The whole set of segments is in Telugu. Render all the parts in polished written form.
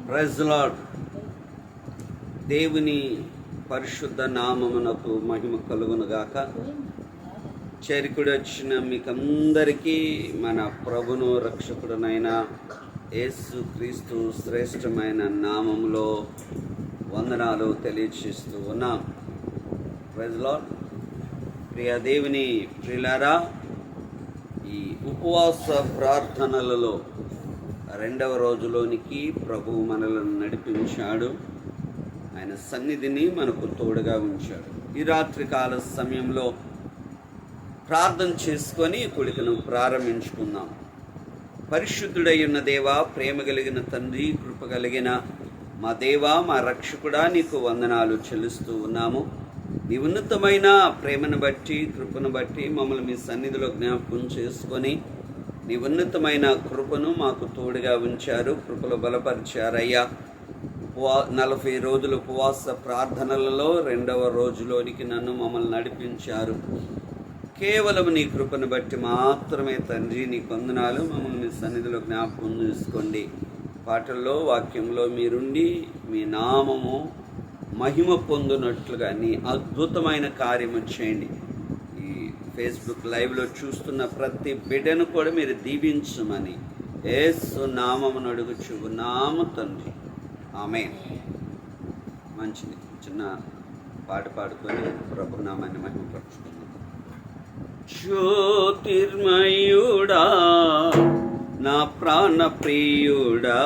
Praise the lord. దేవుని పరిశుద్ధ నామమునకు మహిమ కలుగునుగాక. చేరికుడి వచ్చిన మీకందరికీ మన ప్రభును రక్షకుడునైన యేసు క్రీస్తు శ్రేష్టమైన నామములో వందనాలు తెలియచేస్తూ ఉన్నాం. Praise the lord. ప్రియ దేవుని ప్రియులారా, ఈ ఉపవాస ప్రార్థనలలో రెండవ రోజులోనికి ప్రభువు మనలను నడిపించాడు. ఆయన సన్నిధిని మనకు తోడుగా ఉంచాడు. ఈ రాత్రి కాల సమయంలో ప్రార్థన చేసుకొని కూడికను ప్రారంభించుకుందాం. పరిశుద్ధుడై ఉన్న దేవా, ప్రేమ కలిగిన తండ్రి, కృప కలిగిన మా దేవా, మా రక్షకుడా, నీకు వందనాలు చెల్లిస్తూ ఉన్నాము. నీ ఉన్నతమైన ప్రేమను బట్టి, కృపను బట్టి మమ్మల్ని మీ సన్నిధిలో జ్ఞాపకం చేసుకొని నీ ఉన్నతమైన కృపను మాకు తోడుగా ఉంచారు, కృపలో బలపరిచారయ్యా. 40 రోజుల ఉపవాస ప్రార్థనలలో రెండవ రోజులోనికి మమ్మల్ని నడిపించారు. కేవలం నీ కృపను బట్టి మాత్రమే తండ్రి, నీ వందనాలు. మమ్మల్ని మీ సన్నిధిలో జ్ఞాపకం చేసుకోండి. పాటల్లో, వాక్యంలో మీరుండి మీ నామము మహిమ పొందినట్లుగా నీ అద్భుతమైన కార్యము చేయండి. ఫేస్బుక్ లైవ్లో చూస్తున్న ప్రతి బిడ్డను కూడా మీరు దీవించమని యేసు నామమును అడుగుచున్నాము తండ్రి, ఆమేన్. మంచిది, చిన్న పాట పాడుకొని ప్రభు నామాన్ని మహిమపరచుకుందాం. జ్యోతిర్మయుడా, నా ప్రాణ ప్రియుడా,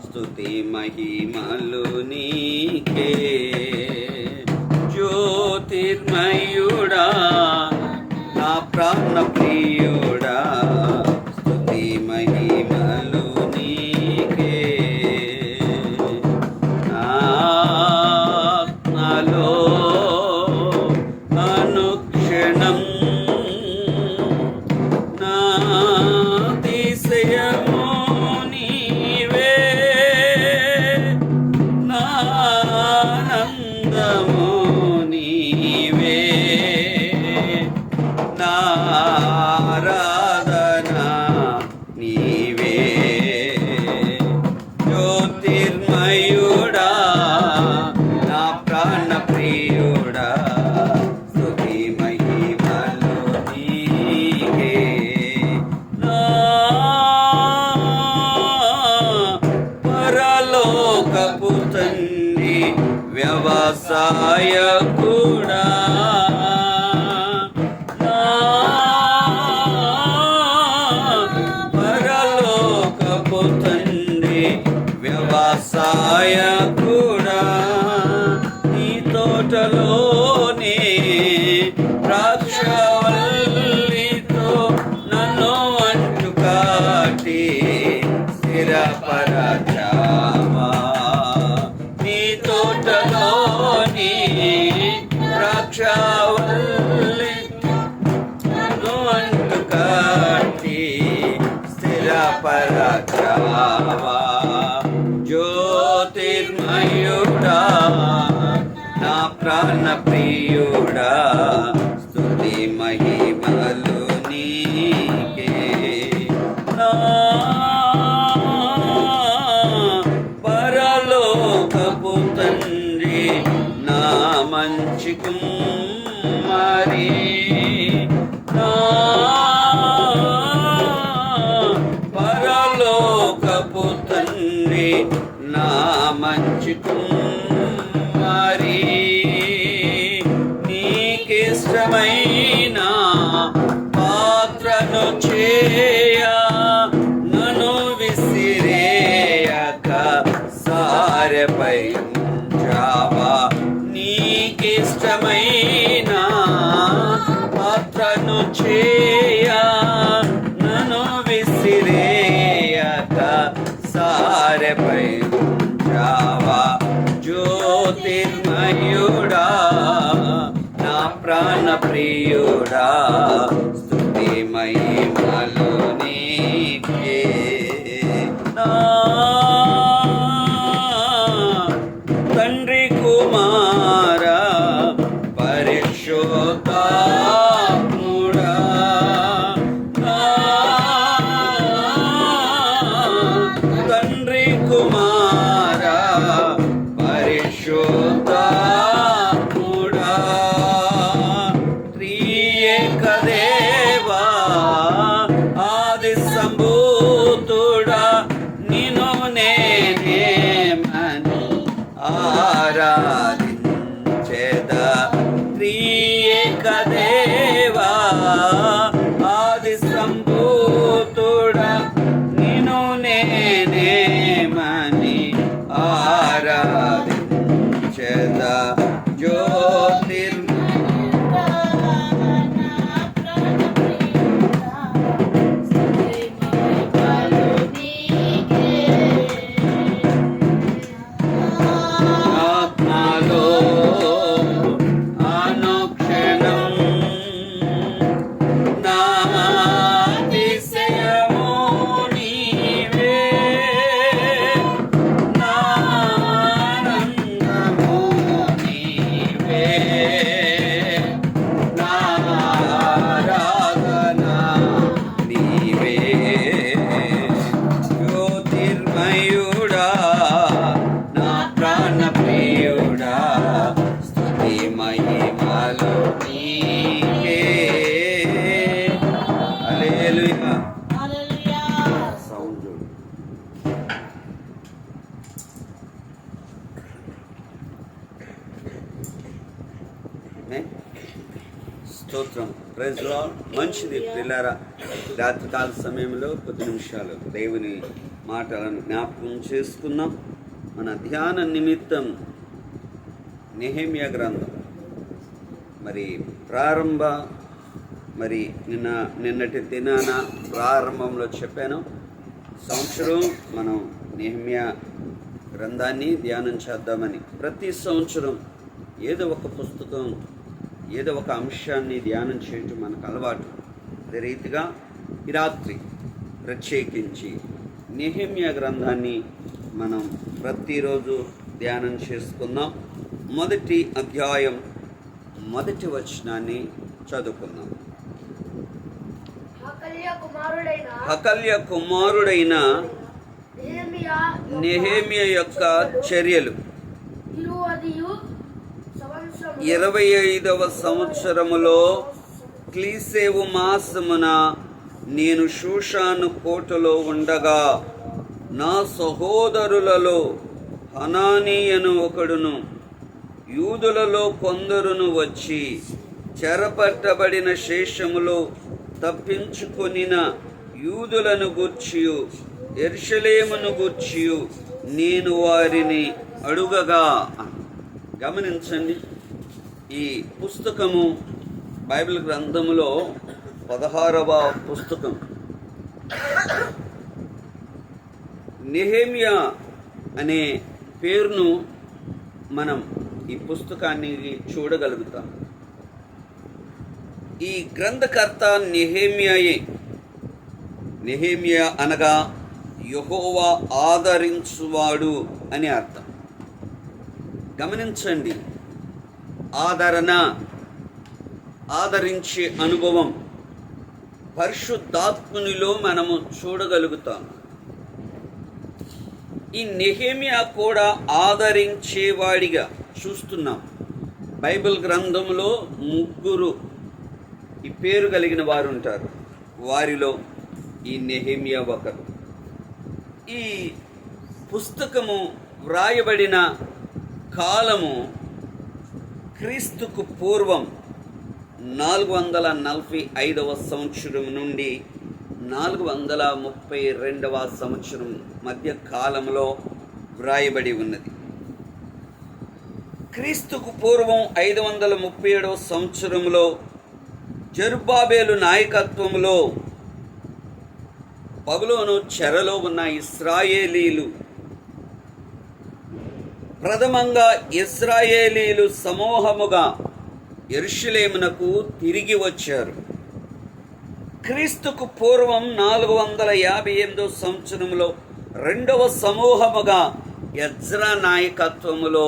స్తుతి మహిమలు నీకే. జ్యోతిర్మయుడా, నా ప్రాణ ప్రియుడా, స్తుతి మహిమలు నీకే. నాలో అనుక్షణం నా అతిశయము నీవే, నా ఆనందము నీవే, నా ఆరాధన నీవే. జ్యోతిర్మయుడా, నా ప్రాణ ప్రియుడా, స్తుతి మహిమలు నీకే. నా పరలోకపు తండ్రి, వ్యవసాయకుడా, పరలోకపు తండ్రి, వ్యవసాయకుడా, నీ తోటలోనే ద్రాక్షవల్లితో నన్ను అంటు కాటి స్థిరపరచావా. నీ తోటలోని ద్రాక్షవల్లి నన్ను అంటు కాటి స్థిరపరచావా. జ్యోతిర్మయుడా, నా ప్రాణ ప్రియుడా, స్తుతి మహిమలు నీకే. నా పరలోకపు తండ్రి, నా మంచి కుమారి, నా పరలోకపు తండ్రి, నా మంచి కుమారి, నీకిష్టమైన పాత్రను చేయ నన్ను విసిరేయక సారెపై ఉంచావా. నీకిష్టమైన పాత్రను చేయ నన్ను విసిరేయక సారెపై ఉంచావా. జ్యోతిర్మయుడా, నా ప్రాణ ప్రియుడా, స్తుతి మహిమలు నీకే. నా తండ్రి కుమారా, పరిశుద్ధాత్ముడా, నా తండ్రి కుమారా, స్తోత్రం. Praise Lord. మంచిది పిల్లారా, రాత్రికాల సమయంలో కొద్ది నిమిషాలు దేవుని మాటలను జ్ఞాపకం చేసుకుందాం. మన ధ్యాన నిమిత్తం నెహెమ్యా గ్రంథం మరి నిన్నటి దినాన ప్రారంభంలో చెప్పాను. సంవత్సరం మనం నెహెమ్యా గ్రంథాన్ని ధ్యానం చేద్దామని. ప్రతి సంవత్సరం ఏదో ఒక పుస్తకం, ఏదో ఒక అంశాన్ని ధ్యానం చేయటం మనకు అలవాటు. అదే రీతిగా ఈ రాత్రి ప్రత్యేకించి నెహెమ్యా గ్రంథాన్ని మనం ప్రతిరోజు ధ్యానం చేసుకుందాం. మొదటి అధ్యాయం మొదటి వచనాన్ని చదువుకుందాం. హకల్య కుమారుడైన నెహెమ్యా యొక్క చర్యలు. 25వ సంవత్సరములో క్లీసేవు మాసమున నేను షూషాను కోటలో ఉండగా నా సహోదరులలో హనానీయను ఒకడును యూదులలో కొందరును వచ్చి చెరపట్టబడిన శేషములో తప్పించుకొనిన యూదులను గూర్చియు యెరూషలేమును గూర్చియు నేను వారిని అడుగగా. గమనించండి, ఈ పుస్తకము బైబిల్ గ్రంథములో 16వ పుస్తకం. నెహెమ్యా అనే పేరును మనం ఈ పుస్తకాన్ని చూడగలుగుతాం. ఈ గ్రంథకర్త నెహెమ్యాయే. నెహెమ్యా అనగా యెహోవా ఆదరించువాడు అని అర్థం. గమనించండి, ఆదరణ, ఆదరించే అనుభవం పరిశుద్ధాత్మునిలో మనము చూడగలుగుతాం. ఈ నెహెమ్యా కూడా ఆదరించేవాడిగా చూస్తున్నాం. బైబిల్ గ్రంథంలో 3 ఈ పేరు కలిగిన వారు ఉంటారు. వారిలో ఈ నెహెమ్యా ఒకరు. ఈ పుస్తకము వ్రాయబడిన కాలము క్రీస్తుకు పూర్వం 445వ సంవత్సరం నుండి 432వ సంవత్సరం మధ్య కాలంలో వ్రాయబడి ఉన్నది. క్రీస్తుకు పూర్వం 537వ సంవత్సరంలో జెరుబ్బాబెలు నాయకత్వంలో బబులోను చెరలో ఉన్న ఇశ్రాయేలీలు, ప్రథమంగా ఇశ్రాయేలీలు సమూహముగా యెరూషలేమునకు తిరిగి వచ్చారు. క్రీస్తుకు పూర్వం 458వ సంవత్సరంలో రెండవ సమూహముగా ఎజ్రా నాయకత్వములో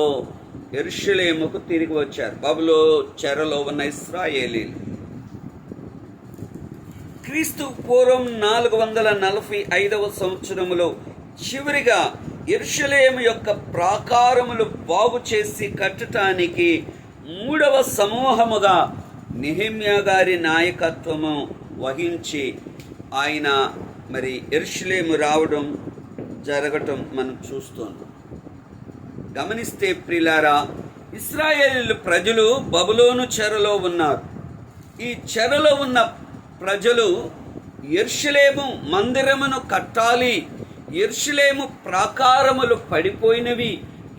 యెరూషలేముకు తిరిగి వచ్చారు బబులో చెరలో ఉన్న ఇశ్రాయేలీలు. క్రీస్తు పూర్వం 445వ సంవత్సరములో చివరిగా యెరూషలేము యొక్క ప్రాకారములు బాగు చేసి కట్టడానికి 3వ సమూహముగా నెహెమ్యా గారి నాయకత్వము వహించి ఆయన యెరూషలేము రావడం జరగటం మనం చూస్తున్నాం. గమనిస్తే ప్రియులారా, ఇశ్రాయేలు ప్రజలు బబులోను చెరలో ఉన్నారు. ఈ చెరలో ఉన్న ప్రజలు యెరూషలేము మందిరమును కట్టాలి, యెరూషలేము ప్రాకారములు పడిపోయినవి,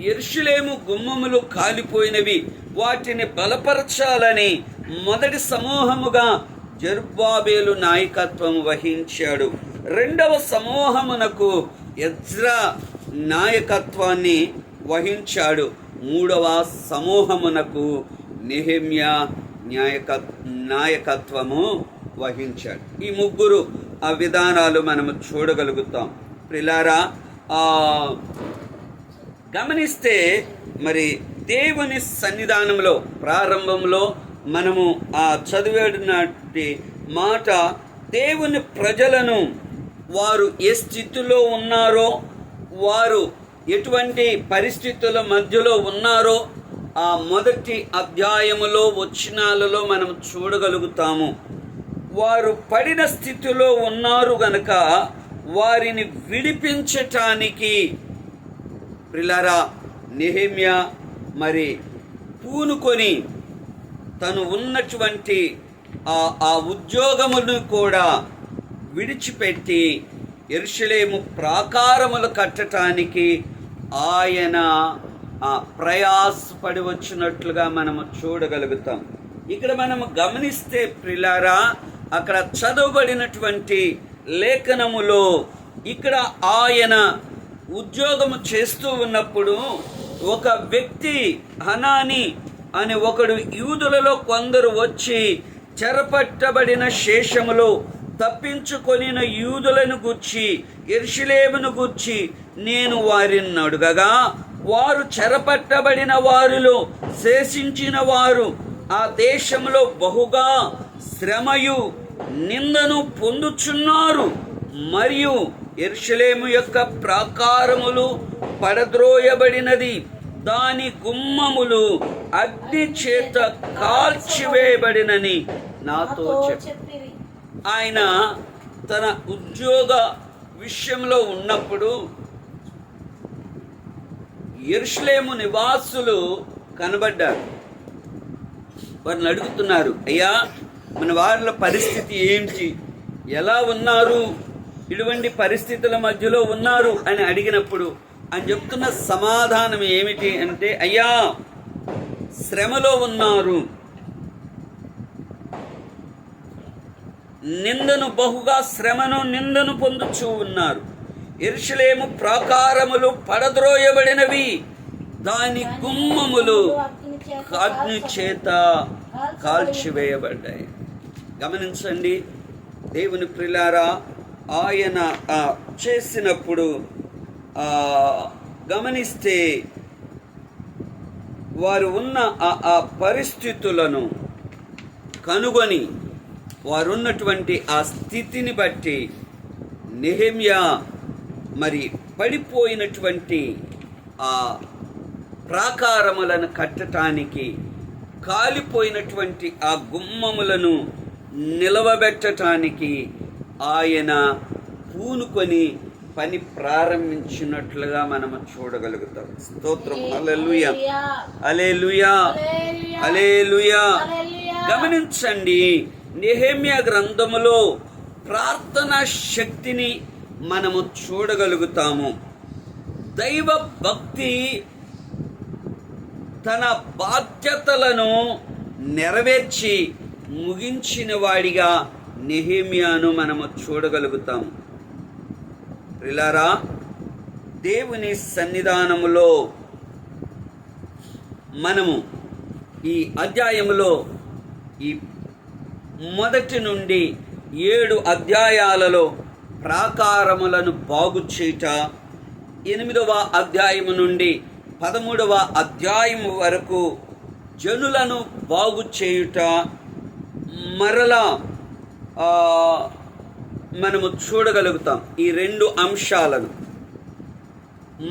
యెరూషలేము గుమ్మములు కాలిపోయినవి, వాటిని బలపరచాలని మొదటి సమూహముగా జెరుబ్బాబెలు నాయకత్వం వహించాడు. రెండవ సమూహమునకు ఎజ్రా నాయకత్వాన్ని వహించాడు. 3వ సమూహమునకు నెహెమ్యా నాయకత్వము వహించాడు. ఈ 3 ఆ విధానాలు మనము చూడగలుగుతాం. ప్రియులారా, గమనిస్తే దేవుని సన్నిధానంలో ప్రారంభంలో మనము చదివేటువంటి మాట, దేవుని ప్రజలను వారు ఏ స్థితిలో ఉన్నారో, వారు ఎటువంటి పరిస్థితుల మధ్యలో ఉన్నారో ఆ మొదటి అధ్యాయములో వచనాలలో మనం చూడగలుగుతాము. వారు పడిన స్థితిలో ఉన్నారు గనక వారిని విడిపించటానికి ప్రియులారా నెహెమ్యా పూనుకొని తను ఉన్నటువంటి ఆ ఉద్యోగమును కూడా విడిచిపెట్టి యెరూషలేము ప్రాకారములు కట్టడానికి ఆయన ప్రయాసపడి వచ్చినట్లుగా మనము చూడగలుగుతాం. ఇక్కడ మనము గమనిస్తే ప్రియులారా, అక్కడ చదవబడినటువంటి లేఖనములో ఇక్కడ ఆయన ఉద్యోగము చేస్తూ ఉన్నప్పుడు ఒక వ్యక్తి హనాని అనే ఒకడు యూదులలో కొందరు వచ్చి చెరపట్టబడిన శేషములో తప్పించుకొనిన యూదులను గూర్చి యెరూషలేమును గూర్చి నేను వారిని అడుగగా, వారు చెరపట్టబడిన వారిలో శేషించిన వారు ఆ దేశంలో బహుగా శ్రమయు నిందను పొందుచున్నారు, మరియు యెరూషలేము యొక్క ప్రాకారములు పడద్రోయబడినది, దాని గుమ్మములు అగ్ని చేత కాల్చివేయబడినని నాతో చెప్పి. ఆయన తన ఉద్యోగ విషయంలో ఉన్నప్పుడు యెరూషలేము నివాసులు కనబడ్డారు. వారిని అడుగుతున్నారు, అయ్యా మన వారిల పరిస్థితి ఏంటి, ఎలా ఉన్నారు, ఇటువంటి పరిస్థితుల మధ్యలో ఉన్నారు అని అడిగినప్పుడు ఆయన చెప్తున్న సమాధానం ఏమిటి అంటే, అయ్యా శ్రమలో ఉన్నారు, నిందను బహుగా శ్రమను నిందను పొందుచూ ఉన్నారు, యెరూషలేము ప్రాకారములు పడద్రోయబడినవి, దాని గుమ్మములు అగ్ని చేత కాల్చివేయబడ్డాయి. గమనించండి దేవుని ప్రియులారా, ఆయన చేసినప్పుడు గమనిస్తే వారు ఉన్న ఆ పరిస్థితులను కనుగొని వారున్నటువంటి ఆ స్థితిని బట్టి నెహెమ్యా మరి పడిపోయినటువంటి ఆ ప్రాకారములను కట్టడానికి, కాలిపోయినటువంటి ఆ గుమ్మములను నిలవబెట్టడానికి ఆయన పూనుకొని పని ప్రారంభించినట్లుగా మనము చూడగలుగుతాం. స్తోత్రం. హల్లెలూయా, హల్లెలూయా, హల్లెలూయా. గమనించండి, నెహెమ్యా గ్రంథములో ప్రార్థనా శక్తిని మనము చూడగలుగుతాము. దైవ భక్తి తన బాధ్యతలను నెరవేర్చి ముగించిన వాడిగా నెహెమ్యాను మనము చూడగలుగుతాము. ప్రియులారా, దేవుని సన్నిధానములో మనము ఈ అధ్యాయములో ఈ మొదటి నుండి 7 అధ్యాయాలలో ప్రాకారములను బాగు చేయుట, 8వ అధ్యాయము నుండి 13వ అధ్యాయము వరకు జనులను బాగు చేయుట మరలా మనము చూడగలుగుతాం. ఈ 2 అంశాలను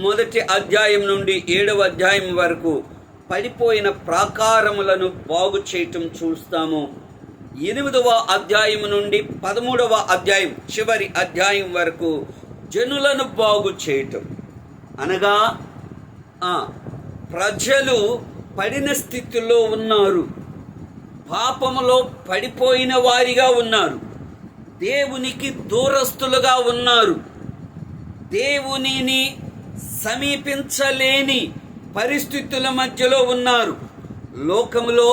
మొదటి అధ్యాయం నుండి 7వ అధ్యాయం వరకు పడిపోయిన ప్రాకారములను బాగు చేయటం చూస్తాము. 8వ అధ్యాయం నుండి 13వ అధ్యాయం చివరి అధ్యాయం వరకు జనులను బాగు చేయటం అనగా ప్రజలు పడిన స్థితిలో ఉన్నారు, పాపములో పడిపోయిన వారిగా ఉన్నారు, దేవునికి దూరస్తులుగా ఉన్నారు, దేవునిని సమీపించలేని పరిస్థితుల మధ్యలో ఉన్నారు, లోకములో,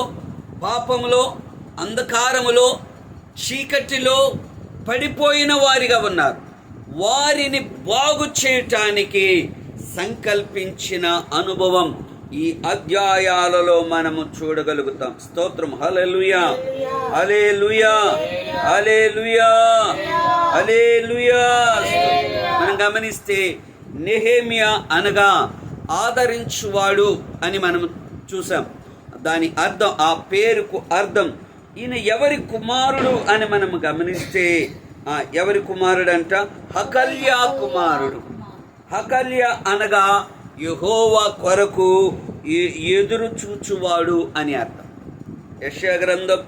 పాపములో, అంధకారములో, చీకటిలో పడిపోయిన వారిగా ఉన్నారు. వారిని బాగు చేయటానికి సంకల్పించిన అనుభవం ఈ అధ్యాయాలలో మనము చూడగలుగుతాం. స్తోత్రం. హల్లెలూయా, హల్లెలూయా, హల్లెలూయా, హల్లెలూయా. మనం గమనిస్తే నెహెమ్యా అనగా ఆదరించువాడు అని మనం చూసాం. దాని అర్థం, ఆ పేరుకు అర్థం, ఈయన ఎవరి కుమారుడు అని మనం గమనిస్తే ఎవరి కుమారుడు అంట? హకల్యా కుమారుడు. హకల్యా అనగా యెహోవా కొరకు ఎదురు చూచువాడు అని అర్థం. యెషయా గ్రంథం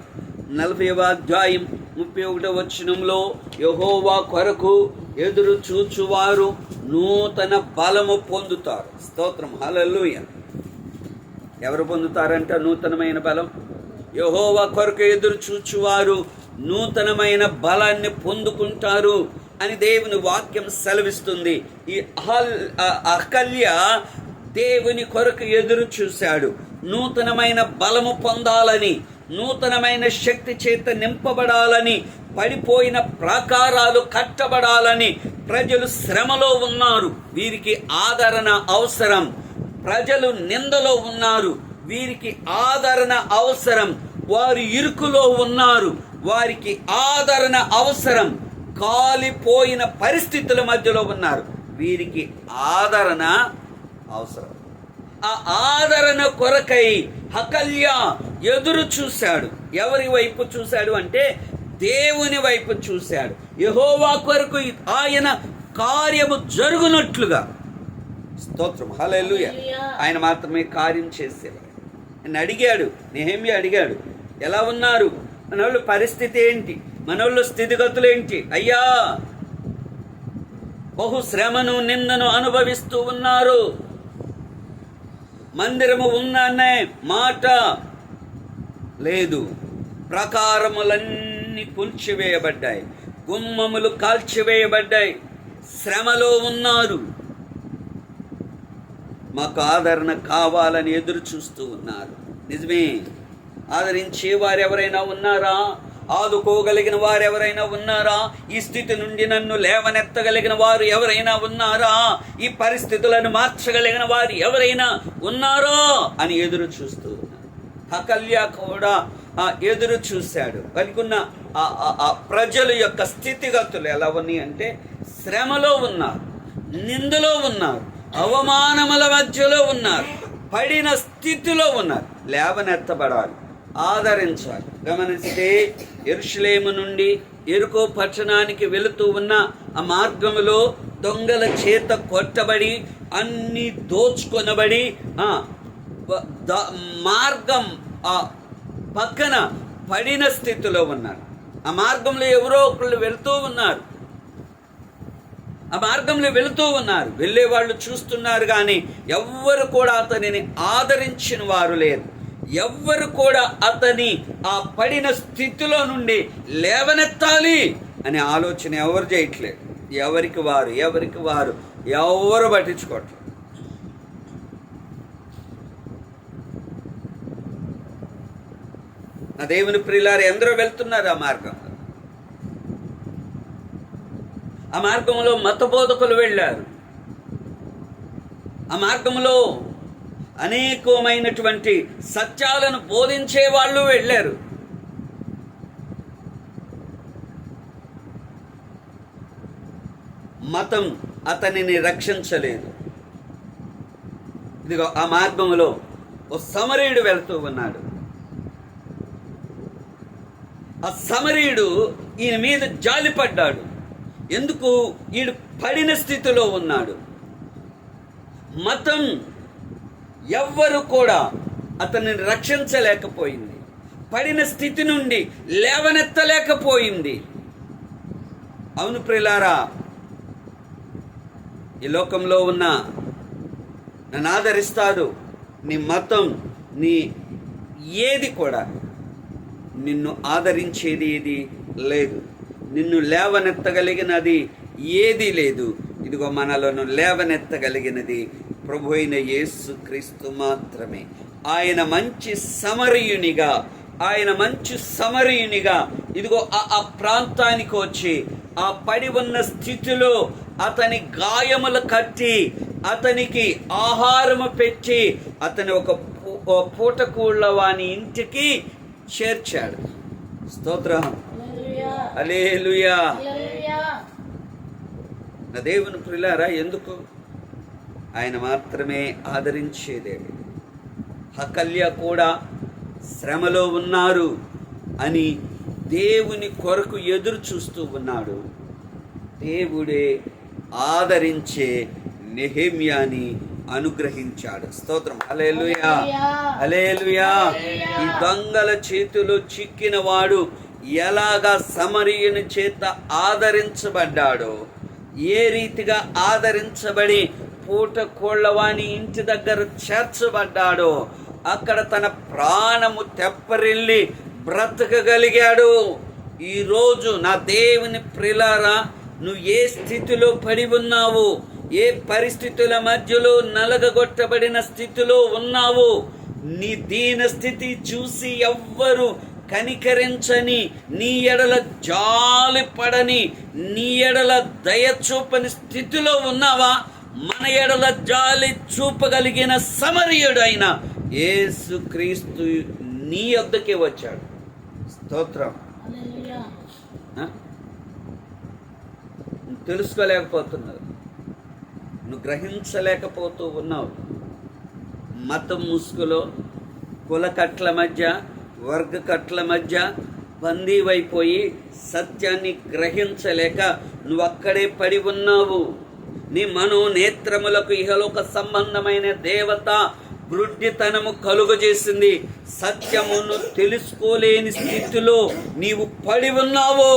40వ అధ్యాయం 31వ వచనంలో యెహోవా కొరకు ఎదురు చూచువారు నూతన బలము పొందుతారు. స్తోత్రం. హల్లెలూయా. ఎవరు పొందుతారంట నూతనమైన బలం? యెహోవా కొరకు ఎదురు చూచువారు నూతనమైన బలాన్ని పొందుకుంటారు అని దేవుని వాక్యం సెలవిస్తుంది. ఈ అహల్య దేవుని కొరకు ఎదురు చూశాడు. నూతనమైన బలము పొందాలని, నూతనమైన శక్తి చేత నింపబడాలని, పడిపోయిన ప్రాకారాలు కట్టబడాలని. ప్రజలు శ్రమలో ఉన్నారు, వీరికి ఆదరణ అవసరం. ప్రజలు నిందలో ఉన్నారు, వీరికి ఆదరణ అవసరం. వారు ఇరుకులో ఉన్నారు, వారికి ఆదరణ అవసరం. కాలిపోయిన పరిస్థితుల మధ్యలో ఉన్నారు, వీరికి ఆదరణ అవసరం. ఆ ఆదరణ కొరకై హకల్య ఎదురు చూశాడు. ఎవరి వైపు చూశాడు అంటే దేవుని వైపు చూశాడు. యెహోవా కొరకు ఆయన కార్యము జరుగునట్లుగా. స్తోత్రం, హల్లెలూయా. ఆయన మాత్రమే కార్యం చేసేవాడు. ఆయన అడిగాడు, నెహెమ్యా అడిగాడు, ఎలా ఉన్నారు మనోళ్ళు, పరిస్థితి ఏంటి, మనోళ్ళు స్థితిగతులు ఏంటి? అయ్యా, బహు శ్రమను నిందను అనుభవిస్తూ ఉన్నారు. మందిరము ఉందనే మాట లేదు, ప్రాకారములన్నీ కూల్చివేయబడ్డాయి, గుమ్మములు కాల్చివేయబడ్డాయి, శ్రమలో ఉన్నారు. మాకు ఆదరణ కావాలని ఎదురు చూస్తూ ఉన్నారు. నిజమే, ఆదరించే వారు ఎవరైనా ఉన్నారా? ఆదుకోగలిగిన వారు ఎవరైనా ఉన్నారా? ఈ స్థితి నుండి నన్ను లేవనెత్తగలిగిన వారు ఎవరైనా ఉన్నారా? ఈ పరిస్థితులను మార్చగలిగిన వారు ఎవరైనా ఉన్నారో అని ఎదురు చూస్తూ ఉన్నారు. హకల్య కూడా ఎదురు చూశాడు. కనుకున్న ఆ ప్రజల యొక్క స్థితిగతులు ఎలా ఉన్నాయి అంటే శ్రమలో ఉన్నారు, నిందలో ఉన్నారు, అవమానముల మధ్యలో ఉన్నారు, పడిన స్థితిలో ఉన్నారు. లేవనెత్తబడాలి, ఆదరించాలి. గమనిస్తే యెరూషలేము నుండి యెరికో పట్టణానికి వెళుతూ ఉన్న ఆ మార్గములో దొంగల చేత కొట్టబడి అన్ని దోచుకొనబడి మార్గం పక్కన పడిన స్థితిలో ఉన్నారు. ఆ మార్గంలో ఎవరో ఒకళ్ళు వెళుతూ ఉన్నారు, ఆ మార్గంలో వెళుతూ ఉన్నారు. వెళ్ళే వాళ్ళు చూస్తున్నారు, కానీ ఎవ్వరు కూడా అతనిని ఆదరించిన వారు లేరు. ఎవ్వరు కూడా అతని ఆ పడిన స్థితిలో నుండి లేవనెత్తాలి అనే ఆలోచన ఎవరు చేయట్లేదు. ఎవరికి వారు ఎవరు పట్టించుకోవట్లేదు. నా దేవుని ప్రియులారు ఎందరో వెళ్తున్నారు ఆ మార్గంలో. ఆ మార్గంలో మత బోధకులు వెళ్ళారు. ఆ మార్గంలో అనేకమైనటువంటి సత్యాలను బోధించే వాళ్ళు వెళ్ళారు. మతం అతనిని రక్షించలేదు. ఇదిగో ఆ మార్గంలో ఓ సమరీయుడు వెళ్తూ ఉన్నాడు. ఆ సమరీయుడు ఈయన మీద జాలిపడ్డాడు. ఎందుకు? ఈడు పడిన స్థితిలో ఉన్నాడు. మతం ఎవ్వరు కూడా అతనిని రక్షించలేకపోయింది. పడిన స్థితి నుండి లేవనెత్తలేకపోయింది. అవును ప్రియులారా, ఈ లోకంలో ఉన్న నన్ను ఆదరిస్తాడు నీ మతం, నీ ఏది కూడా నిన్ను ఆదరించేది ఏది లేదు. నిన్ను లేవనెత్తగలిగినది ఏది లేదు. ఇదిగో మనలను లేవనెత్తగలిగినది ప్రభు అయిన యేసు క్రీస్తు మాత్రమే. ఆయన మంచి సమరయునిగా ఇదిగో ఆ ప్రాంతానికి వచ్చి ఆ పడి ఉన్న స్థితిలో అతని గాయములు కట్టి అతనికి ఆహారము పెట్టి అతని ఒక పూటకూళ్ళ వాని ఇంటికి చేర్చాడు. స్తోత్రం, హల్లెలూయా. నా దేవుని ప్రియులారా, ఎందుకు? ఆయన మాత్రమే ఆదరించేదే. హకల్య కూడా శ్రమలో ఉన్నారు అని దేవుని కొరకు ఎదురు చూస్తూ ఉన్నాడు. దేవుడే ఆదరించే నెహెమ్యాని అనుగ్రహించాడు. స్తోత్రం, హల్లెలూయా, హల్లెలూయా. ఈ దొంగల చేతిలో చిక్కిన వాడు ఎలాగా సమరయుని చేత ఆదరించబడ్డాడో, ఏ రీతిగా ఆదరించబడి పూట కోళ్ళవాని ఇంటి దగ్గర చేర్చబడ్డాడో, అక్కడ తన ప్రాణము తెప్పరిల్లి బ్రతకగలిగాడు. ఈరోజు నా దేవుని ప్రియులారా, నువ్వు ఏ స్థితిలో పడి ఉన్నావు, ఏ పరిస్థితుల మధ్యలో నలగగొట్టబడిన స్థితిలో ఉన్నావు, నీ దీన స్థితి చూసి ఎవ్వరు కనికరించని, నీ ఎడల జాలి పడని, నీ ఎడల దయ చూపని స్థితిలో ఉన్నావా? మన ఎడల జాలి చూపగలిగిన సమరయుడైన యేసుక్రీస్తు నీ వద్దకే వచ్చాడు. స్తోత్రం. నువ్వు తెలుసుకోలేకపోతున్నావు, నువ్వు గ్రహించలేకపోతూ ఉన్నావు. మతం ముసుగులో, కుల కట్ల మధ్య, వర్గ కట్ల మధ్య బందీవైపోయి సత్యాన్ని గ్రహించలేక నువ్వు అక్కడే పడి ఉన్నావు. నీ మనోనేత్రములకు ఇహలోక సంబంధమైన దేవత గ్రుడ్డితనము కలుగజేసింది. సత్యమును తెలుసుకోలేని స్థితిలో నీవు పడి ఉన్నావు.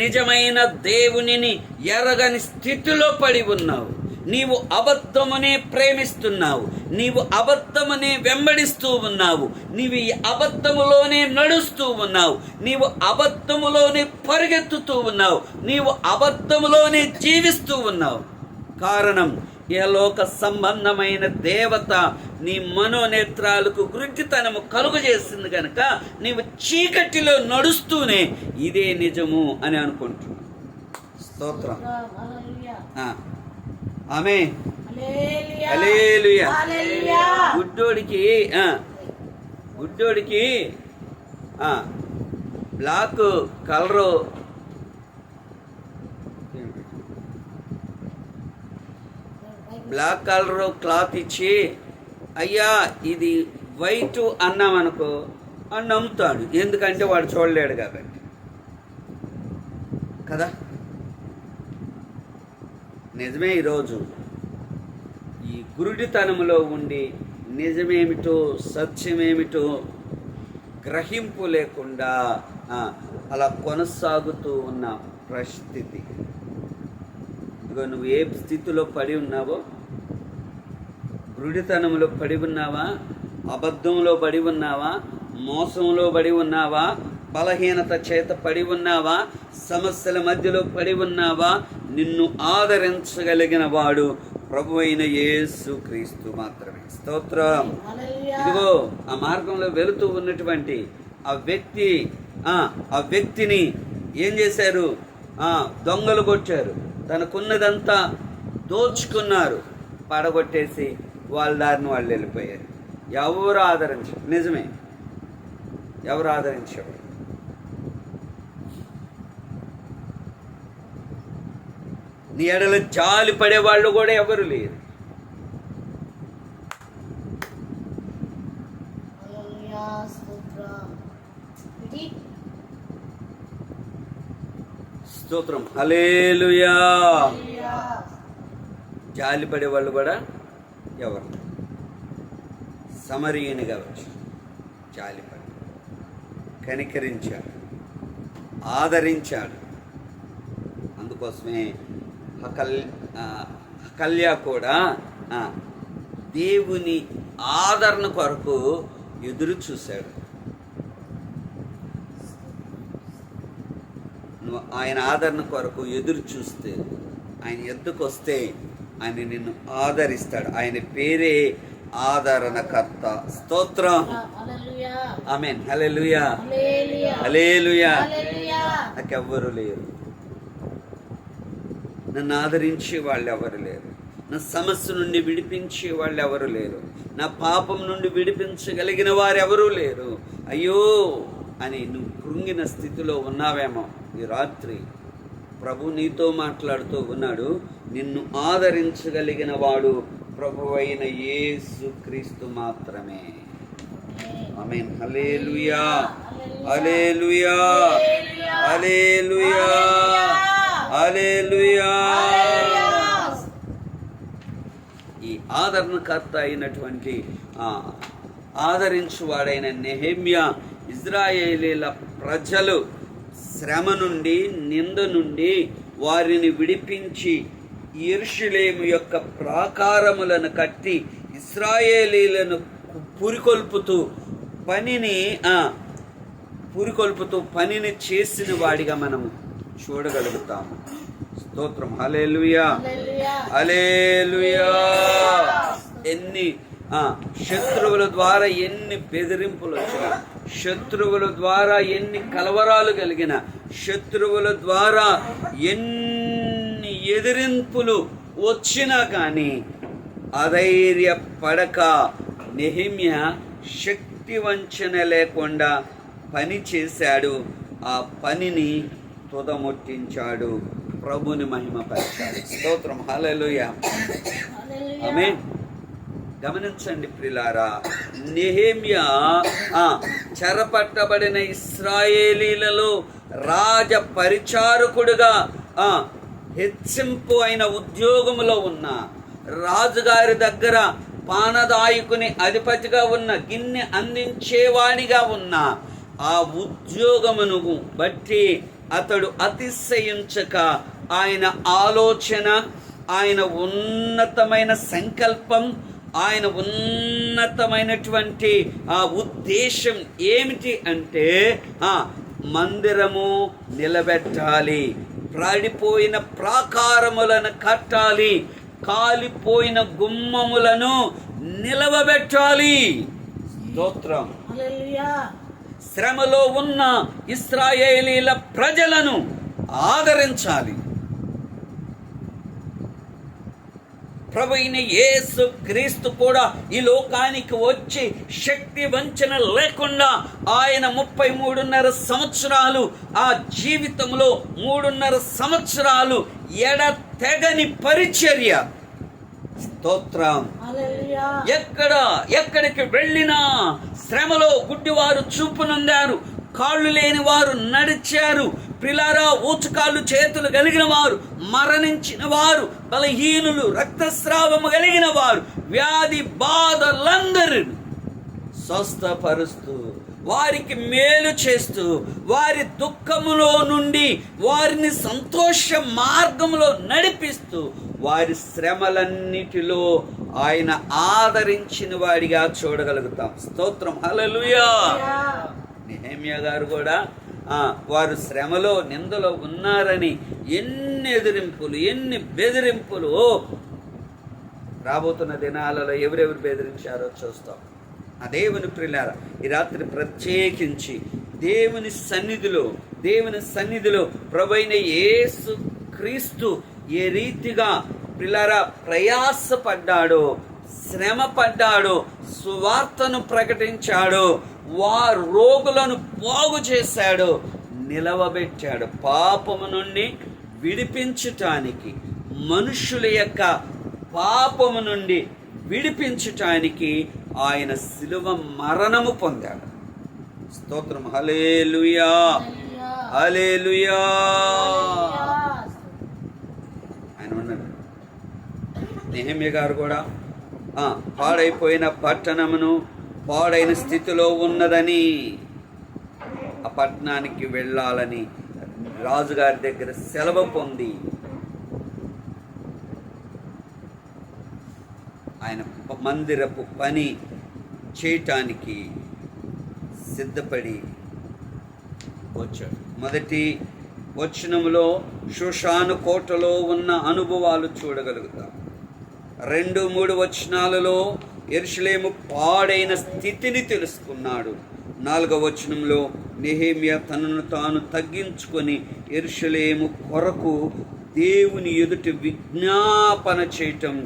నిజమైన దేవునిని ఎరగని స్థితిలో పడి ఉన్నావు. నీవు అబద్ధమునే ప్రేమిస్తున్నావు, నీవు అబద్ధమునే వెంబడిస్తూ ఉన్నావు, నీవు ఈ అబద్ధములోనే నడుస్తూ ఉన్నావు, నీవు అబద్ధములోనే పరిగెత్తుతూ ఉన్నావు, నీవు అబద్ధములోనే జీవిస్తూ ఉన్నావు. కారణం, ఇహలోక సంబంధమైన దేవత నీ మనోనేత్రాలకు గుడ్డితనము కలుగజేసింది కనుక నీవు చీకటిలో నడుస్తూనే ఇదే నిజము అని అనుకుంటున్నావు. స్తోత్రం. ఆమేన్. హల్లెలూయా. గుడ్డోడికి బ్లాక్ కలరు క్లాత్ ఇచ్చి, అయ్యా ఇది వైట్ అన్నామనుకో అని నమ్ముతాడు. ఎందుకంటే వాడు చూడలేడు కాబట్టి కదా. నిజమే, ఈరోజు ఈ గురుడితనంలో ఉండి నిజమేమిటో సత్యమేమిటో గ్రహింపు లేకుండా అలా కొనసాగుతూ ఉన్న పరిస్థితి. ఇదిగో నువ్వు ఏ స్థితిలో పడి ఉన్నావో, గురుడితనంలో పడి ఉన్నావా, అబద్ధంలో పడి ఉన్నావా, మోసంలో పడి ఉన్నావా, బలహీనత చేత పడి ఉన్నావా, సమస్యల మధ్యలో పడి ఉన్నావా, నిన్ను ఆదరించగలిగిన వాడు ప్రభు అయిన యేసుక్రీస్తు మాత్రమే. స్తోత్రం. ఇదిగో ఆ మార్గంలో వెళుతూ ఉన్నటువంటి ఆ వ్యక్తిని ఏం చేశారు? దొంగలు కొట్టారు, తనకున్నదంతా దోచుకున్నారు, పడగొట్టేసి వాళ్ళ దారిని వాళ్ళు వెళ్ళిపోయారు. ఎవరు ఆదరించారు? నిజమే, ఎవరు ఆదరించేవారు? నీ ఎడల జాలి పడేవాళ్ళు కూడా ఎవరు లేరు. స్తోత్రం. హల్లెలూయా. జాలి పడేవాళ్ళు కూడా ఎవరు? సమరయునిగా వచ్చి జాలిపడి కనికరించాడు, ఆదరించాడు. అందుకోసమే హకల్యా కూడా దేవుని ఆదరణ కొరకు ఎదురు చూశాడు. నువ్వు ఆయన ఆదరణ కొరకు ఎదురు చూస్తే, ఆయన ఎద్దుకు వస్తే ఆయన నిన్ను ఆదరిస్తాడు. ఆయన పేరే ఆదరణకర్త. స్తోత్రం. ఆమేన్. హల్లెలూయా. హల్లెలూయా. నాకెవ్వరు లేరు, నన్ను ఆదరించే వాళ్ళు ఎవరు లేరు, నా సమస్య నుండి విడిపించే వాళ్ళు ఎవరు లేరు, నా పాపం నుండి విడిపించగలిగిన వారు ఎవరూ లేరు. అయ్యో అని నువ్వు కృంగిన స్థితిలో ఉన్నావేమో, ఈ రాత్రి ప్రభు నీతో మాట్లాడుతూ ఉన్నాడు. నిన్ను ఆదరించగలిగిన వాడు ప్రభువైన యేసుక్రీస్తు మాత్రమే. ఆమేన్. హల్లెలూయా. హల్లెలూయా. హల్లెలూయా. హల్లెలూయా. ఈ ఆదరణకర్త అయినటువంటి ఆదరించువాడైన నెహెమ్యా ఇజ్రాయేలీల ప్రజలు శ్రమ నుండి, నింద నుండి వారిని విడిపించి యెరూషలేము యొక్క ప్రాకారములను కట్టి ఇశ్రాయేలీలను పురికొల్పుతూ పనిని చేసిన వాడిగా మనం చూడగలుగుతాము. స్తోత్రం. హల్లెలూయా, హల్లెలూయా. ఎన్ని శత్రువుల ద్వారా ఎన్ని బెదిరింపులు వచ్చినా, శత్రువుల ద్వారా ఎన్ని కలవరాలు కలిగిన, శత్రువుల ద్వారా ఎన్ని ఎదిరింపులు వచ్చినా కానీ అధైర్యపడక నెహెమ్యా శక్తి వంచన లేకుండా పని చేశాడు. ఆ పనిని తుదముట్టించాడు. ప్రభుని మహిమపరిచాడు. స్తోత్రం. హల్లెలూయా, ఆమేన్. గమనించండి ప్రియులారా, నెహెమ్యా చెరపట్టబడిన ఇశ్రాయేలీలలో రాజ పరిచారకుడుగా హెచ్చింపు అయిన ఉద్యోగములో ఉన్న, రాజుగారి దగ్గర పానదాయకుని అధిపతిగా ఉన్న, గిన్నె అందించేవాడిగా ఉన్న ఆ ఉద్యోగమును బట్టి అతడు అతిశయించక ఆయన ఆలోచన, ఆయన ఉన్నతమైన సంకల్పం, ఆయన ఉన్నతమైనటువంటి ఆ ఉద్దేశం ఏమిటి అంటే మందిరము నిలబెట్టాలి, పడిపోయిన ప్రాకారములను కట్టాలి, కాలిపోయిన గుమ్మములను నిలవబెట్టాలి. స్తోత్రం. శ్రమలో ఉన్న ఇశ్రాయేలీల ప్రజలను ఆదరించాలి. ప్రభు అయిన యేసు క్రీస్తు కూడా ఈ లోకానికి వచ్చి శక్తి వంచన లేకుండా ఆయన 33.5 సంవత్సరాలు ఆ జీవితంలో 3.5 సంవత్సరాలు ఎడతెగని పరిచర్య. స్తోత్రం. ఎక్కడికి వెళ్ళినా శ్రమలో గుడ్డివారు చూపునందారు, కాళ్ళు లేని వారు నడిచారు, ప్రిలారా ఊచకాళ్ళు చేతులు కలిగిన వారు మరణించిన వారు, బలహీనులు, రక్తస్రావము కలిగిన వారు, వ్యాధి బాధలందరూ స్వస్థపరుస్తూ, వారికి మేలు చేస్తూ, వారి దుఃఖములో నుండి వారిని సంతోష మార్గములో నడిపిస్తూ, వారి శ్రమలన్నిటిలో ఆయన ఆదరించిన వాడిగా చూడగలుగుతాం. స్తోత్రం. హల్లెలూయా. నెహెమ్యా గారు కూడా వారు శ్రమలో నిందలో ఉన్నారని ఎన్ని ఎదిరింపులు, ఎన్ని బెదిరింపులు రాబోతున్న దినాలలో ఎవరెవరు బెదిరించారో చూస్తాం. ఆ దేవుని ప్రియులారా, ఈ రాత్రి ప్రత్యేకించి దేవుని సన్నిధిలో ప్రభువైన యేసు క్రీస్తు ఏ రీతిగా ప్రియులారా ప్రయాసపడ్డాడో, శ్రమ పడ్డాడో, సువార్తను ప్రకటించాడో, వారు రోగులను బాగు చేశాడు, నిలవబెట్టాడు. పాపము నుండి విడిపించటానికి, మనుషుల యొక్క పాపము నుండి విడిపించటానికి ఆయన శిలువ మరణము పొందాడు. స్తోత్రం. హల్లెలూయా, హల్లెలూయా. ఆయన ఉన్నాడు. నెహెమ్యా గారు కూడా పాడైపోయిన పట్టణమును, పాడైన స్థితిలో ఉన్నదని, ఆ పట్టణానికి వెళ్ళాలని రాజుగారి దగ్గర సెలవు పొంది ఆయన మందిరపు పని చేయటానికి సిద్ధపడి వచ్చాడు. మొదటి వచనములో షూషాను కోటలో ఉన్న అనుభవాలు చూడగలుగుతాం. 2-3 వచనాలలో యెరూషలేము పాడైన స్థితిని తెలుసుకున్నాడు. 4వ వచనంలో నెహెమ్యా తనను తాను తగ్గించుకొని యెరూషలేము కొరకు దేవుని ఎదుట విజ్ఞాపన చేయటం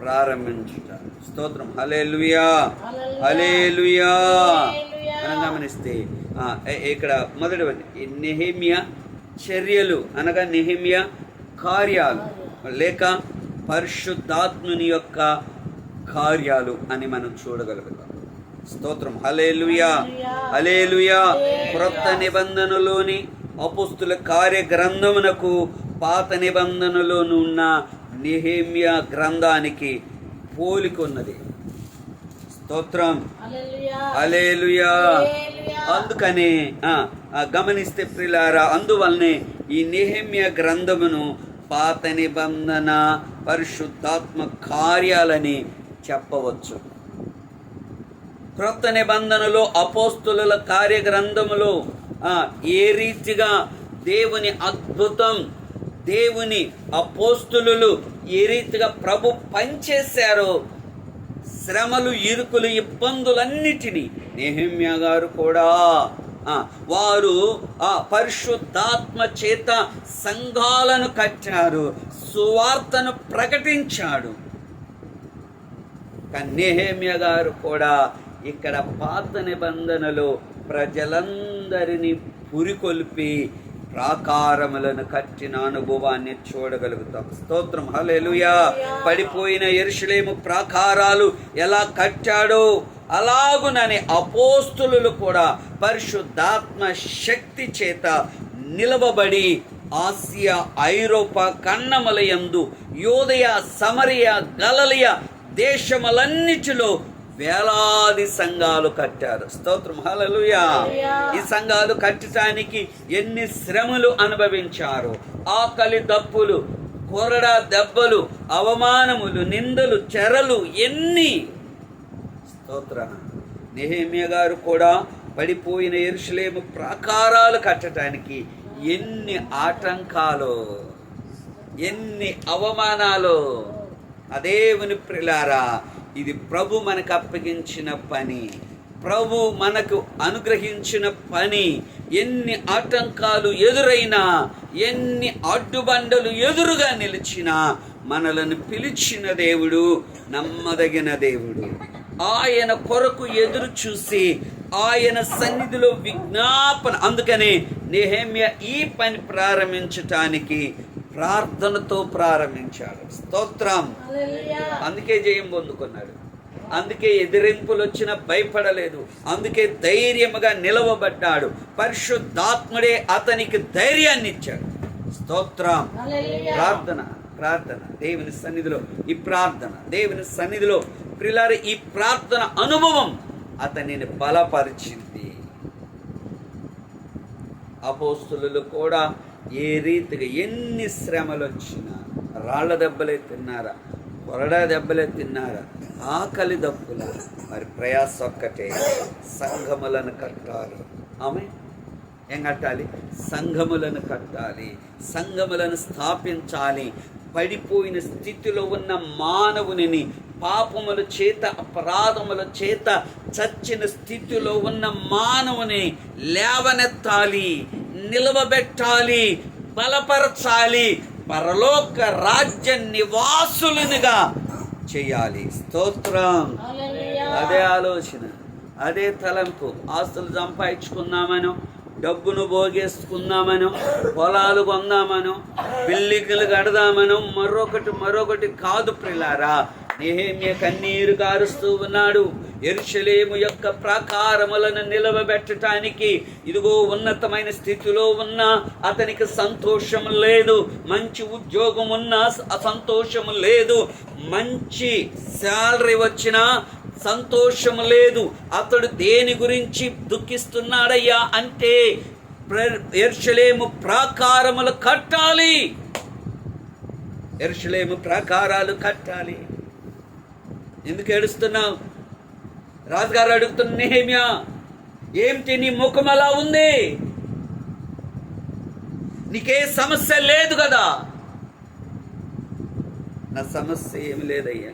ప్రారంభించుతాడు. స్తోత్రం. హల్లెలూయా, హల్లెలూయా. మనం గమనిస్తే ఇక్కడ మొదటి నెహెమ్యా చర్యలు అనగా నెహెమ్యా కార్యాలు లేక పరిశుద్ధాత్ముని యొక్క కార్యాలు అని మనం చూడగలుగుతాం. స్తోత్రం. హల్లెలూయా, హల్లెలూయా. క్రొత్త నిబంధనలోని అపోస్తుల కార్య గ్రంథమునకు పాత నిబంధనలోను ఉన్న నెహెమ్యా గ్రంథానికి పోలికొన్నది. స్తోత్రం. హల్లెలూయా. అందుకనే గమనిస్తే ప్రియులారా, అందువల్లనే ఈ నెహెమ్యా గ్రంథమును పాత నిబంధన పరిశుద్ధాత్మ కార్యాలని చెప్పవచ్చు. క్రొత్త నిబంధనలో అపోస్తుల కార్యగ్రంథములో ఏ రీతిగా దేవుని అద్భుతం, దేవుని అపోస్తులు ఏ రీతిగా ప్రభు పనిచేశారో, శ్రమలు, ఇరుకులు, ఇబ్బందులన్నిటినీ నెహెమ్యా గారు కూడా వారు పరిశుద్ధాత్మ చేత సంఘాలను కట్టారు, సువార్తను ప్రకటించాడు. కానీ నెహెమ్యా గారు కూడా ఇక్కడ పాత నిబంధనలో ప్రజలందరినీ పురికొల్పి ప్రాకారములను కట్టిన అనుభవాన్ని చూడగలుగుతాం. స్తోత్రం, హల్లెలూయా. పడిపోయిన యెరూషలేము ప్రాకారాలు ఎలా కట్టాడో అలాగునని అపోస్తులు కూడా పరిశుద్ధాత్మ శక్తి చేత నిలవబడి ఆసియా, ఐరోపా ఖండములయందు, యూదయ, సమరయ, గలిలయ దేశములన్నిటిలో వేలాది సంఘాలు కట్టారు. స్తోత్రం, హల్లెలూయా. ఈ సంఘాలు కట్టడానికి ఎన్ని శ్రమలు అనుభవించారు. ఆకలి దప్పులు, కొరడా దెబ్బలు, అవమానములు, నిందలు, చెరలు ఎన్ని. స్తోత్రం. నెహెమ్యా గారు కూడా పడిపోయిన యెరూషలేము ప్రాకారాలు కట్టడానికి ఎన్ని ఆటంకాలు, ఎన్ని అవమానాలు. అదేవుని ప్రియులారా, ఇది ప్రభు మనకు అప్పగించిన పని, ప్రభు మనకు అనుగ్రహించిన పని. ఎన్ని ఆటంకాలు ఎదురైనా, ఎన్ని అడ్డుబండలు ఎదురుగా నిలిచినా మనలను పిలిచిన దేవుడు నమ్మదగిన దేవుడు. ఆయన కొరకు ఎదురు చూసి ఆయన సన్నిధిలో విజ్ఞాపన. అందుకనే నెహెమ్యా ఈ పని ప్రారంభించటానికి ప్రార్థనతో ప్రారంభించాడు. స్తోత్రం. అందుకే జయం పొందుకున్నాడు, అందుకే ఎదిరింపులు వచ్చినా భయపడలేదు, అందుకే ధైర్యముగా నిలవబడ్డాడు. పరిశుద్ధాత్ముడే అతనికి ధైర్యాన్ని ఇచ్చాడు. స్తోత్రం. ప్రార్థన, ప్రార్థన దేవుని సన్నిధిలో, ఈ ప్రార్థన దేవుని సన్నిధిలో ప్రియులారా, ఈ ప్రార్థన అనుభవం అతనిని బలపరిచింది. అపోస్తులు కూడా ఏ రీతిగా ఎన్ని శ్రమలు వచ్చినా, రాళ్ల దెబ్బలే తిన్నారా, కొరడా దెబ్బలే తిన్నారా, ఆకలి దప్పుల, మరి ప్రయాస ఒక్కటే, సంఘములను కట్టాలి. ఆమె ఏం కట్టాలి? సంఘములను కట్టాలి, సంఘములను స్థాపించాలి. పడిపోయిన స్థితిలో ఉన్న మానవుని, పాపముల చేత, అపరాధముల చేత చచ్చిన స్థితిలో ఉన్న మానవుని లేవనెత్తాలి, నిలవబెట్టాలి, బలపరచాలి, పరలోక రాజ్య నివాసులునిగా చేయాలి. స్తోత్రం. అదే ఆలోచన, అదే తలంపు. ఆస్తులు సంపాదించుకుందామనో, డబ్బును భోగేసుకుందామనో, పొలాలు కొందామనో, బిల్డింగులు కడదామనో, మరొకటి కాదు ప్రియులారా. నెహెమ్యా కన్నీరు కారుస్తూ ఉన్నాడు. యెరూషలేము యొక్క ప్రాకారములను నిలవబెట్టడానికి ఇదిగో ఉన్నతమైన స్థితిలో ఉన్న అతనికి సంతోషం లేదు, మంచి ఉద్యోగం ఉన్నా సంతోషం లేదు, మంచి శాలరీ వచ్చినా సంతోషం లేదు. అతడు దేని గురించి దుఃఖిస్తున్నాడయ్యా అంటే యెరూషలేము ప్రాకారములు కట్టాలి, యెరూషలేము ప్రాకారాలు కట్టాలి. ఎందుకు ఏడుస్తున్నావు? రాజుగారు అడుగుతున్న నెహెమ్యా, ఏమిటి నీ ముఖం అలా ఉంది? నీకే సమస్య లేదు కదా? నా సమస్య ఏమి లేదయ్యా,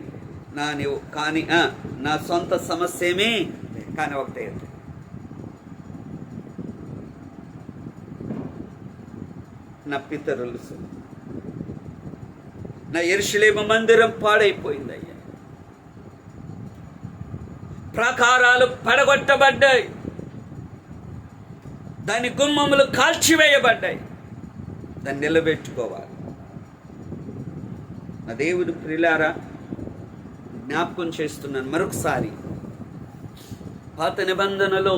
కానీ నా సొంత సమస్య ఏమీ కానీ ఒకటే, నా పితరులు, నా యెరూషలేము మందిరం పాడైపోయిందయ్యా, ప్రాకారాలు పడగొట్టబడ్డాయి, దాని గుమ్మములు కాల్చివేయబడ్డాయి, దాన్ని నిలబెట్టుకోవాలి. నా దేవుడు ప్రియులారా, జ్ఞాపకం చేస్తున్నాను మరొకసారి, పాత నిబంధనలో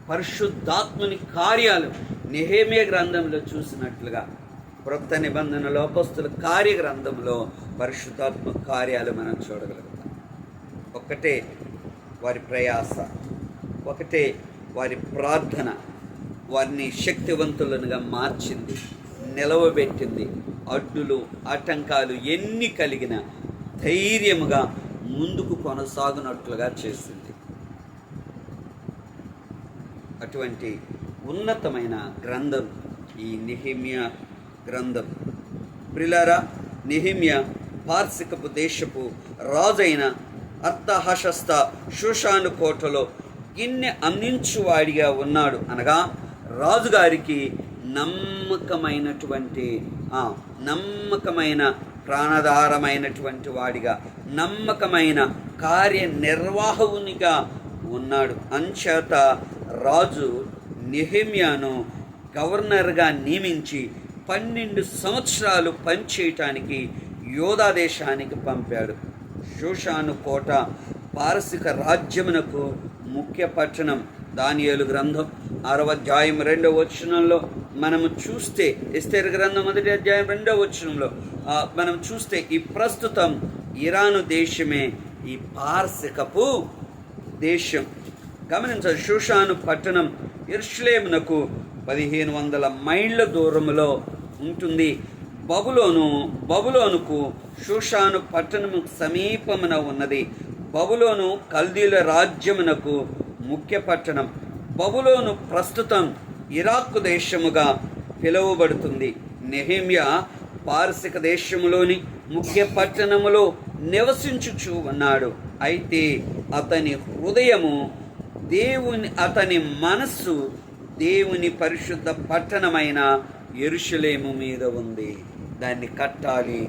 పరిశుద్ధాత్మని కార్యాలు నెహెమ్యా గ్రంథంలో చూసినట్లుగా క్రొత్త నిబంధనలో అపొస్తలుల కార్య గ్రంథంలో పరిశుద్ధాత్మ కార్యాలు మనం చూడగలుగుతాం. ఒకటే వారి ప్రయాస, ఒకటే వారి ప్రార్థన వారిని శక్తివంతులనుగా మార్చింది, నిలవబెట్టింది. అడ్డులు ఆటంకాలు ఎన్ని కలిగిన ధైర్యముగా ముందుకు కొనసాగునట్లుగా చేసింది. అటువంటి ఉన్నతమైన గ్రంథం ఈ నెహెమ్యా గ్రంథం. ప్రియులారా, నెహెమ్యా పార్సికపు దేశపు రాజైన అర్తహషస్త షూషాను కోటలో గిన్నె అందించువాడిగా ఉన్నాడు. అనగా రాజుగారికి నమ్మకమైన ప్రాణాధారమైనటువంటి వాడిగా, నమ్మకమైన కార్యనిర్వాహకునిగా ఉన్నాడు. అంచేత రాజు నెహెమ్యాను గవర్నర్గా నియమించి 12 సంవత్సరాలు పనిచేయటానికి యోధా దేశానికి పంపాడు. షూషాను కోట పారసిక రాజ్యమునకు ముఖ్య పట్టణం. దానియేలు గ్రంథం 6వ అధ్యాయం 2వ వచనంలో మనము చూస్తే, ఎస్తేరు గ్రంథం 1వ అధ్యాయం 2వ వచనంలో మనం చూస్తే ఈ ప్రస్తుతం ఇరాను దేశమే ఈ పారసికపు దేశం. గమనించాలి, షూషాను పట్టణం యెరూషలేమునకు 1500 మైళ్ళ దూరంలో ఉంటుంది. బబులోనుకు షూషాను పట్టణము సమీపమున ఉన్నది. బబులోను కల్దీల రాజ్యమునకు ముఖ్య పట్టణం. బబులోను ప్రస్తుతం ఇరాక్ దేశముగా పిలువబడుతుంది. నెహెమ్యా పారసిక దేశములోని ముఖ్య పట్టణములో నివసించుచూ ఉన్నాడు. అయితే అతని హృదయము అతని మనస్సు దేవుని పరిశుద్ధ పట్టణమైన యెరూషలేము మీద ఉంది. దాన్ని కట్టాలి,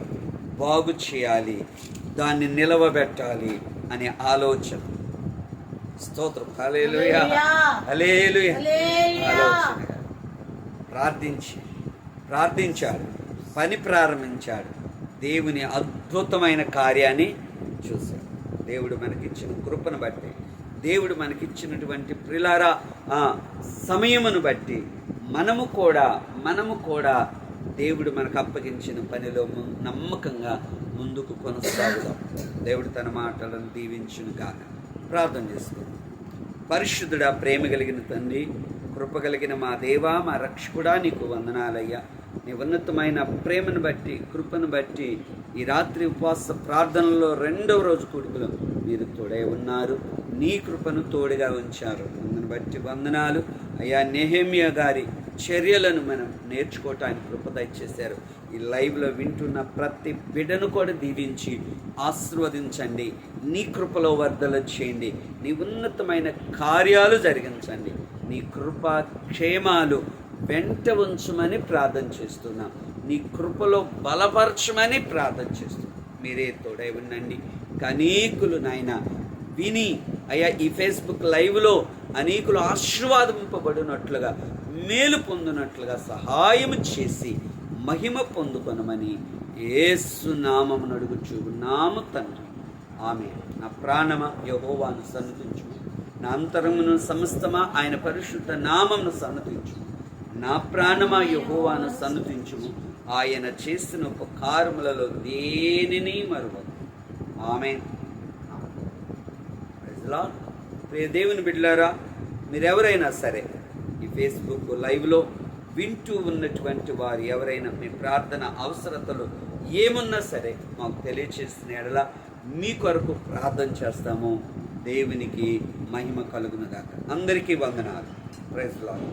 బాగు చేయాలి, దాన్ని నిలవబెట్టాలి అనే ఆలోచన. స్తోత్రం, హల్లెలూయా, హల్లెలూయా. ఆలోచనగా ప్రార్థించాడు, పని ప్రారంభించాడు. దేవుని అద్భుతమైన కార్యాన్ని చూశాడు. దేవుడు మనకిచ్చిన కృపను బట్టి, దేవుడు మనకిచ్చినటువంటి ప్రిలారా సమయమును బట్టి మనము కూడా దేవుడు మనకు అప్పగించిన పనిలో నమ్మకంగా ముందుకు కొనసాగుదాం. దేవుడు తన మాటలను దీవించును గాక. ప్రార్థన చేసుకుందాం. పరిశుద్ధుడా, ప్రేమ కలిగిన తండ్రి, కృప కలిగిన మా దేవా, మా రక్షకుడా, నీకు వందనాలయ్యా. నీ ఉన్నతమైన ప్రేమను బట్టి, కృపను బట్టి ఈ రాత్రి ఉపవాస ప్రార్థనలో 2వ రోజు కూడుకులో మీరు తోడై ఉన్నారు. నీ కృపను తోడుగా ఉంచారు. అందుని బట్టి వందనాలు అయ్యా. నెహెమ్యా గారి చర్యలను మనం నేర్చుకోవటానికి కృప దయచేశారు. ఈ లైవ్లో వింటున్న ప్రతి బిడ్డను కూడా దీవించి ఆశీర్వదించండి. నీ కృపలో వర్ధల చేయండి. నీ ఉన్నతమైన కార్యాలు జరిగించండి. నీ కృప క్షేమాలు వెంట ఉంచమని ప్రార్థన చేస్తున్నాం. నీ కృపలో బలపరచమని ప్రార్థన చేస్తున్నాం. మీరే తోడై ఉండండి. అనేకులు నాయన విని అయ్యా ఈ ఫేస్బుక్ లైవ్లో అనేకులు ఆశీర్వాదింపబడినట్లుగా, మేలు పొందినట్లుగా సహాయం చేసి మహిమ పొందుకొనమని యేసు నామమున అడుగుచున్నాము తండ్రి, ఆమేన్. నా ప్రాణమా యెహోవాను సన్నతించుము, నా అంతరంగమును సమస్తమా ఆయన పరిశుద్ధ నామమును సన్నతించుము. నా ప్రాణమా యెహోవాను సన్నతించుము, ఆయన చేసిన ఉపకారములలో దేనిని మరువదు. ఆమేన్. ప్రియ దేవుని బిడ్డలారా, మీరెవరైనా సరే ఈ ఫేస్బుక్ లైవ్లో వింటూ ఉన్నటువంటి వారు ఎవరైనా మీ ప్రార్థన అవసరతలు ఏమున్నా సరే మాకు తెలియచేసిన ఎడల మీ కొరకు ప్రార్థన చేస్తాము. దేవునికి మహిమ కలుగునుగాక. అందరికీ వందనాలు. Praise lord.